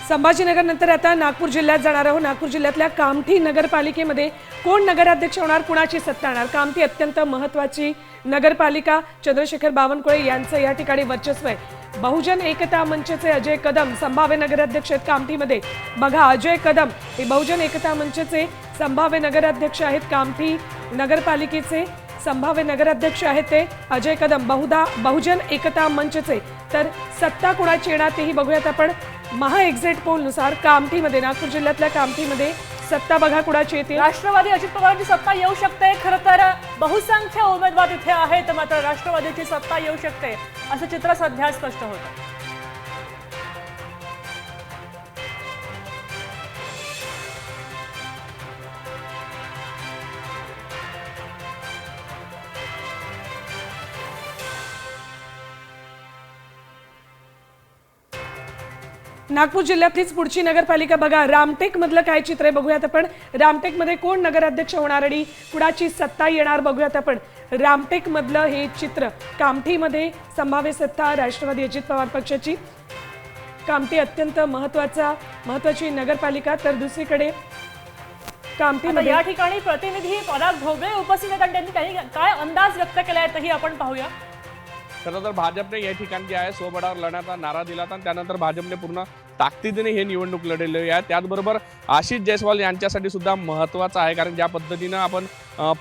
संभाजीनगरनंतर आता नागपूर जिल्ह्यात जाणार आहोत। नागपूर जिल्ह्यातल्या कामठी नगरपालिकेमध्ये कोण नगराध्यक्ष होणार, कुणाची सत्ता येणार? कामठी अत्यंत महत्त्वाची नगरपालिका, चंद्रशेखर बावनकुळे यांचं या ठिकाणी वर्चस्व आहे। बहुजन एकता मंचचे अजय कदम संभाव्य नगराध्यक्ष आहेत कामठीमध्ये। बघा, अजय कदम हे बहुजन एकता मंचचे संभाव्य नगराध्यक्ष आहेत। कामठी नगरपालिकेचे संभाव्य नगराध्यक्ष आहेत ते अजय कदम, बहुजन एकता मंचचे। तर सत्ता कुणाची येणार तेही बघूयात आपण। महा एक्झिट पोल नुसार कामठीमध्ये, नागपूर जिल्ह्यातल्या कामठीमध्ये सत्ता बघा कुणाची येते। राष्ट्रवादी अजित पवारांची सत्ता येऊ शकते। खरं तर बहुसंख्य उमेदवार इथे आहेत, मात्र राष्ट्रवादीची सत्ता येऊ शकते असं चित्र सध्या स्पष्ट होतं। नागपूर जिल्ह्यातलीच पुढची नगरपालिका बघा, रामटेक मधलं काय चित्र आहे बघूयात आपण। रामटेक मध्ये कोण नगराध्यक्ष होणार आणि कुणाची सत्ता येणार बघूयात आपण। रामटेक मधलं हे चित्र, कामठीमध्ये संभाव्य सत्ता राष्ट्रवादी अजित पवार पक्षाची। कामठी अत्यंत महत्त्वाची नगरपालिका। तर दुसरीकडे कामठीमध्ये या ठिकाणी प्रतिनिधी पराग ढोबळे उपस्थित आहेत आणि त्यांनी काय अंदाज व्यक्त केला आहे तेही आपण पाहूया। खरं तर भाजपने या ठिकाणी जे आहे स्वबळावर लढण्याचा नारा दिला आणि त्यानंतर भाजपने पूर्ण ताकदीने हे निवडणूक लढवली आहे। त्याचबरोबर आशिष जयस्वाल यांच्यासाठी सुद्धा महत्त्वाचं आहे, कारण ज्या पद्धतीनं आपण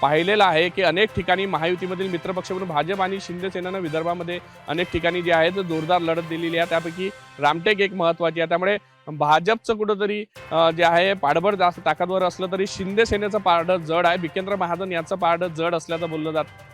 पाहिलेलं आहे की अनेक ठिकाणी महायुतीमधील मित्रपक्ष म्हणून भाजप आणि शिंदे सेनेनं विदर्भामध्ये अनेक ठिकाणी जे आहे जोरदार लढत दिलेली आहे, त्यापैकी रामटेक एक महत्त्वाची आहे। त्यामुळे भाजपचं कुठंतरी जे आहे पाठबळ जास्त ताकदवर असलं तरी शिंदे सेनेचं पारडं जड आहे, विकेंद्र महाजन यांचं पारडं जड असल्याचं बोललं जातं।